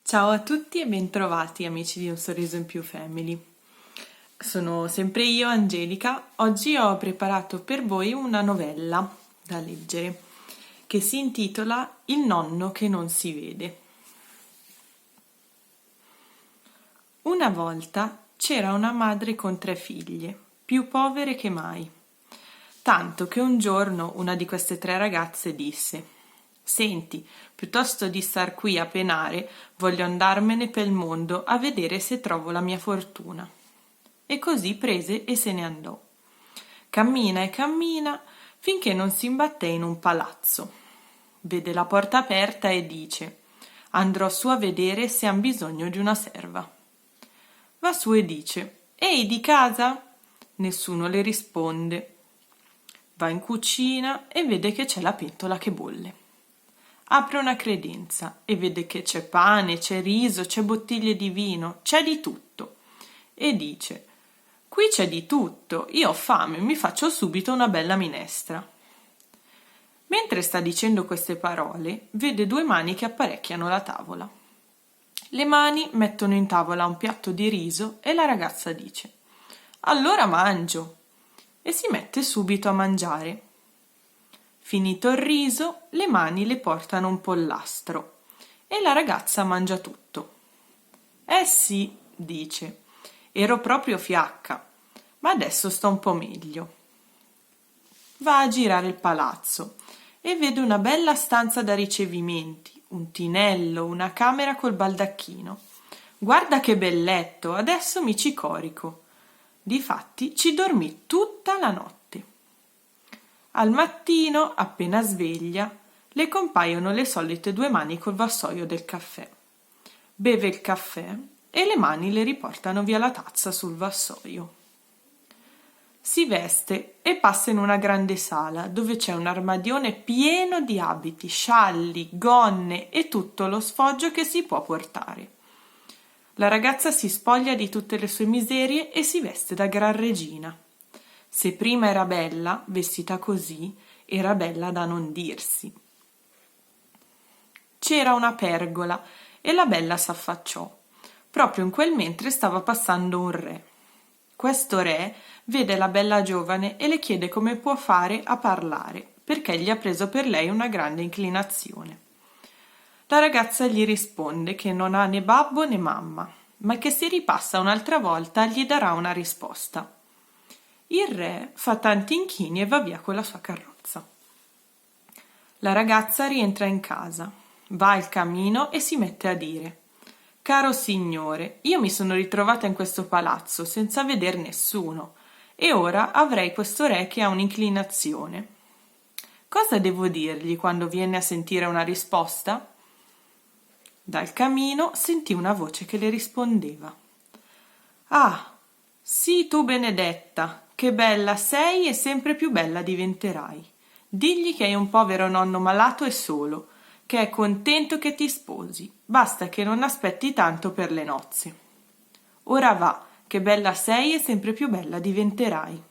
Ciao a tutti e bentrovati amici di Un Sorriso in Più Family. Sono sempre io, Angelica. Oggi ho preparato per voi una novella da leggere che si intitola Il nonno che non si vede. Una volta c'era una madre con 3 figlie, più povere che mai. Tanto che un giorno una di queste 3 ragazze disse: «Senti, piuttosto di star qui a penare, voglio andarmene pel mondo a vedere se trovo la mia fortuna». E così prese e se ne andò. Cammina e cammina finché non si imbatté in un palazzo. Vede la porta aperta e dice: «Andrò su a vedere se han bisogno di una serva». Va su e dice: «Ehi, di casa?» Nessuno le risponde. Va in cucina e vede che c'è la pentola che bolle. Apre una credenza e vede che c'è pane, c'è riso, c'è bottiglie di vino, c'è di tutto. E dice: «Qui c'è di tutto, io ho fame, mi faccio subito una bella minestra». Mentre sta dicendo queste parole, vede 2 mani che apparecchiano la tavola. Le mani mettono in tavola un piatto di riso e la ragazza dice: «Allora mangio», e si mette subito a mangiare. Finito il riso, le mani le portano un pollastro e la ragazza mangia tutto. Sì», dice, «ero proprio fiacca, ma adesso sto un po' meglio». Va a girare il palazzo e vede una bella stanza da ricevimenti, un tinello, una camera col baldacchino. «Guarda che bel letto, adesso mi ci corico». Difatti ci dormì tutta la notte. Al mattino, appena sveglia, le compaiono le solite 2 mani col vassoio del caffè. Beve il caffè e le mani le riportano via la tazza sul vassoio. Si veste e passa in una grande sala dove c'è un armadione pieno di abiti, scialli, gonne e tutto lo sfoggio che si può portare. La ragazza si spoglia di tutte le sue miserie e si veste da gran regina. Se prima era bella, vestita così, era bella da non dirsi. C'era una pergola e la bella s'affacciò. Proprio in quel mentre stava passando un re. Questo re vede la bella giovane e le chiede come può fare a parlare, perché gli ha preso per lei una grande inclinazione. La ragazza gli risponde che non ha né babbo né mamma, ma che se ripassa un'altra volta gli darà una risposta. Il re fa tanti inchini e va via con la sua carrozza. La ragazza rientra in casa, va al camino e si mette a dire: «Caro signore, io mi sono ritrovata in questo palazzo senza veder nessuno e ora avrei questo re che ha un'inclinazione. Cosa devo dirgli quando viene a sentire una risposta?» Dal camino sentì una voce che le rispondeva: «Ah, sì, tu benedetta, che bella sei e sempre più bella diventerai. Digli che hai un povero nonno malato e solo, che è contento che ti sposi, basta che non aspetti tanto per le nozze. Ora va, che bella sei e sempre più bella diventerai».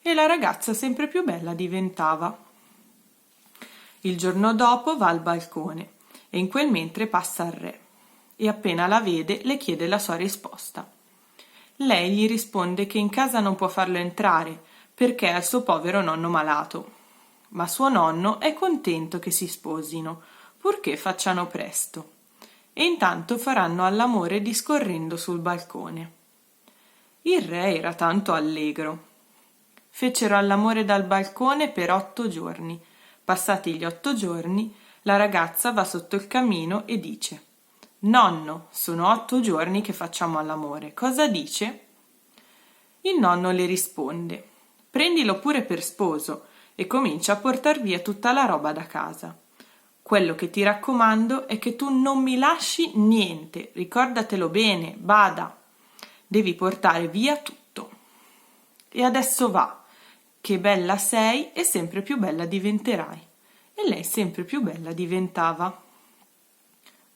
E la ragazza sempre più bella diventava. Il giorno dopo va al balcone e in quel mentre passa il re e appena la vede le chiede la sua risposta. Lei gli risponde che in casa non può farlo entrare perché ha il suo povero nonno malato, ma suo nonno è contento che si sposino, purché facciano presto, e intanto faranno all'amore discorrendo sul balcone. Il re era tanto allegro. Fecero all'amore dal balcone per 8 giorni. Passati gli 8 giorni, la ragazza va sotto il camino e dice: «Nonno, sono 8 giorni che facciamo all'amore, cosa dice?» Il nonno le risponde: «Prendilo pure per sposo e comincia a portar via tutta la roba da casa. Quello che ti raccomando è che tu non mi lasci niente, ricordatelo bene, bada. Devi portare via tutto. E adesso va, che bella sei e sempre più bella diventerai». E lei sempre più bella diventava.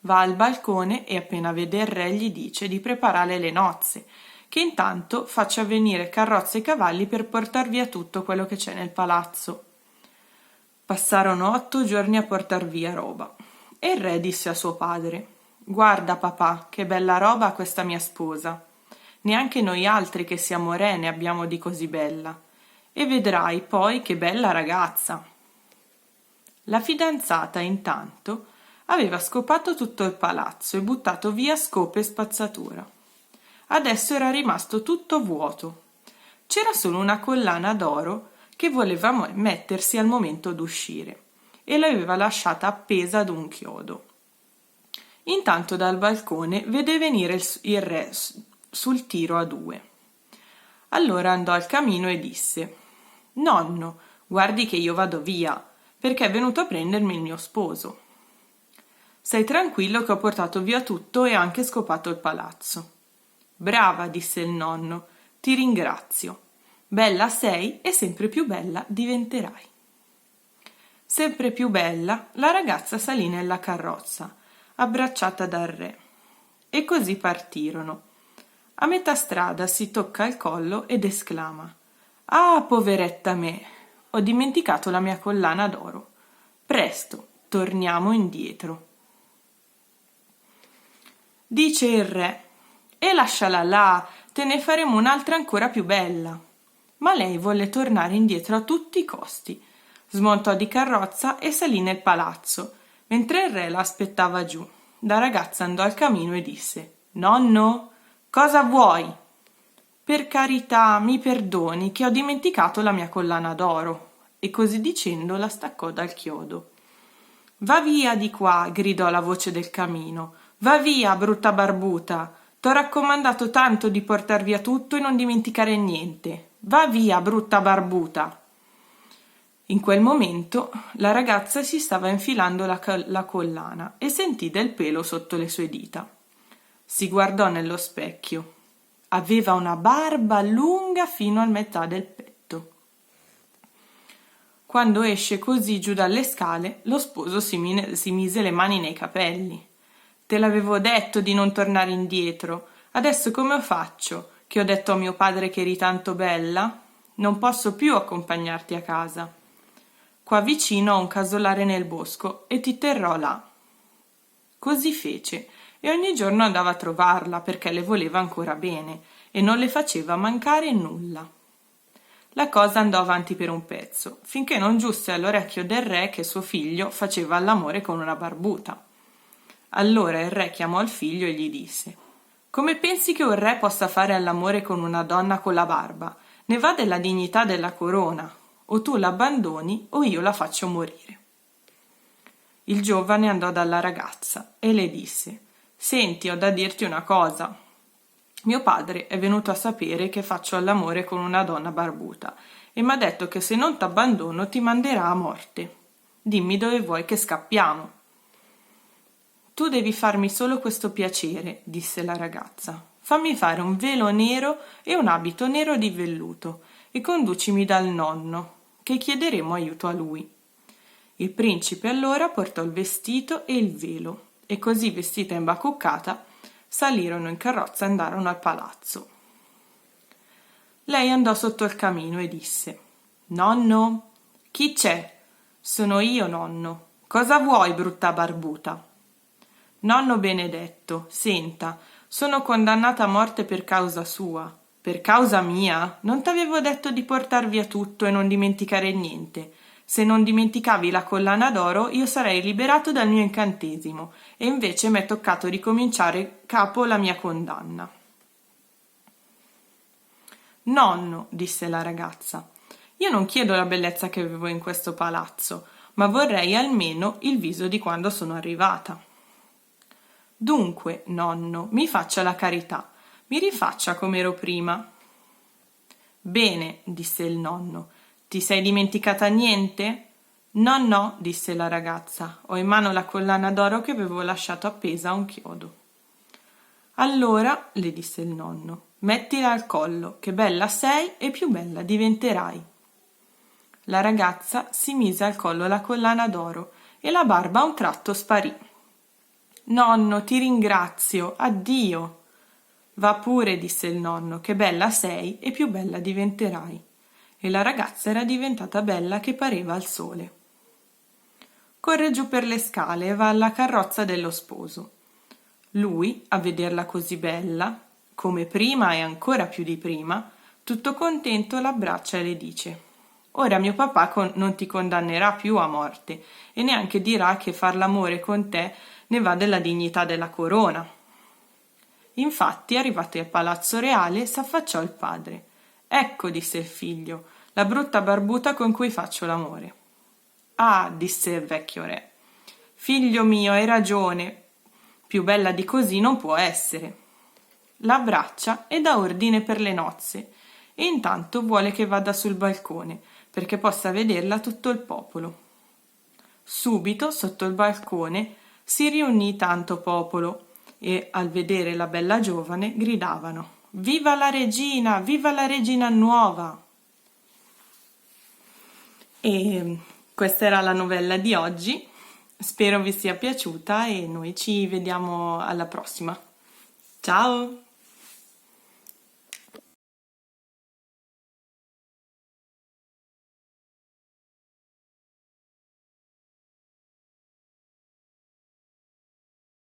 Va al balcone e appena vede il re gli dice di preparare le nozze, che intanto faccia venire carrozze e cavalli per portar via tutto quello che c'è nel palazzo. Passarono 8 giorni a portar via roba e il re disse a suo padre: Guarda, papà, che bella roba ha questa mia sposa. Neanche noi altri che siamo re ne abbiamo di così bella. E vedrai poi che bella ragazza. La fidanzata, intanto, aveva scopato tutto il palazzo e buttato via scope e spazzatura. Adesso era rimasto tutto vuoto. C'era solo una collana d'oro che voleva mettersi al momento d'uscire e l'aveva lasciata appesa ad un chiodo. Intanto dal balcone vede venire il re sul tiro a due. Allora andò al camino e disse: «Nonno, guardi che io vado via, perché è venuto a prendermi il mio sposo». «Stai tranquillo che ho portato via tutto e anche scopato il palazzo». «Brava», disse il nonno, «ti ringrazio. Bella sei e sempre più bella diventerai». Sempre più bella, la ragazza salì nella carrozza, abbracciata dal re. E così partirono. A metà strada si tocca il collo ed esclama: «Ah, poveretta me, ho dimenticato la mia collana d'oro. Presto, torniamo indietro». Dice il re: «E lasciala là, te ne faremo un'altra ancora più bella». Ma lei volle tornare indietro a tutti i costi. Smontò di carrozza e salì nel palazzo, mentre il re la aspettava giù. La ragazza andò al camino e disse: «Nonno, cosa vuoi?» «Per carità, mi perdoni, che ho dimenticato la mia collana d'oro». E così dicendo la staccò dal chiodo. «Va via di qua», gridò la voce del camino. «Va via, brutta barbuta. T'ho raccomandato tanto di portar via tutto e non dimenticare niente. Va via, brutta barbuta». In quel momento la ragazza si stava infilando la collana e sentì del pelo sotto le sue dita. Si guardò nello specchio. Aveva una barba lunga fino a metà del petto. Quando esce così giù dalle scale, lo sposo si mise le mani nei capelli. «Te l'avevo detto di non tornare indietro. Adesso come faccio? Che ho detto a mio padre che eri tanto bella? Non posso più accompagnarti a casa. Qua vicino ho un casolare nel bosco e ti terrò là». Così fece e ogni giorno andava a trovarla perché le voleva ancora bene e non le faceva mancare nulla. La cosa andò avanti per un pezzo, finché non giunse all'orecchio del re che suo figlio faceva all'amore con una barbuta. Allora il re chiamò il figlio e gli disse: «Come pensi che un re possa fare all'amore con una donna con la barba? Ne va della dignità della corona. O tu l'abbandoni o io la faccio morire». Il giovane andò dalla ragazza e le disse: «Senti, ho da dirti una cosa. Mio padre è venuto a sapere che faccio all'amore con una donna barbuta e m'ha detto che se non t'abbandono ti manderà a morte. Dimmi dove vuoi che scappiamo». «Tu devi farmi solo questo piacere», disse la ragazza. «Fammi fare un velo nero e un abito nero di velluto e conducimi dal nonno, che chiederemo aiuto a lui». Il principe allora portò il vestito e il velo e così, vestita e imbacuccata, salirono in carrozza e andarono al palazzo. Lei andò sotto il camino e disse: «Nonno, chi c'è?» «Sono io, nonno. Cosa vuoi, brutta barbuta?» «Nonno benedetto, senta, sono condannata a morte per causa sua». «Per causa mia? Non t'avevo detto di portar via tutto e non dimenticare niente. Se non dimenticavi la collana d'oro, io sarei liberato dal mio incantesimo, e invece m'è toccato ricominciare capo la mia condanna». «Nonno», disse la ragazza, «io non chiedo la bellezza che avevo in questo palazzo, ma vorrei almeno il viso di quando sono arrivata». «Dunque, nonno, mi faccia la carità, mi rifaccia come ero prima». «Bene», disse il nonno, «ti sei dimenticata niente?» «No, no», disse la ragazza, «ho in mano la collana d'oro che avevo lasciato appesa a un chiodo». «Allora», le disse il nonno, «mettila al collo, che bella sei e più bella diventerai». La ragazza si mise al collo la collana d'oro e la barba a un tratto sparì. «Nonno, ti ringrazio, addio». «Va pure», disse il nonno, «che bella sei e più bella diventerai». E la ragazza era diventata bella che pareva al sole. Corre giù per le scale e va alla carrozza dello sposo. Lui, a vederla così bella, come prima e ancora più di prima, tutto contento l'abbraccia e le dice: Ora mio papà non ti condannerà più a morte e neanche dirà che far l'amore con te ne va della dignità della corona. Infatti, arrivati al palazzo reale, s'affacciò il padre. Ecco, disse il figlio, la brutta barbuta con cui faccio l'amore. Ah, disse il vecchio re, figlio mio, hai ragione, più bella di così non può essere. L'abbraccia e dà ordine per le nozze e intanto vuole che vada sul balcone perché possa vederla tutto il popolo. Subito, sotto il balcone, si riunì tanto popolo e, al vedere la bella giovane, gridavano: Viva la regina! Viva la regina nuova! E questa era la novella di oggi. Spero vi sia piaciuta e noi ci vediamo alla prossima. Ciao!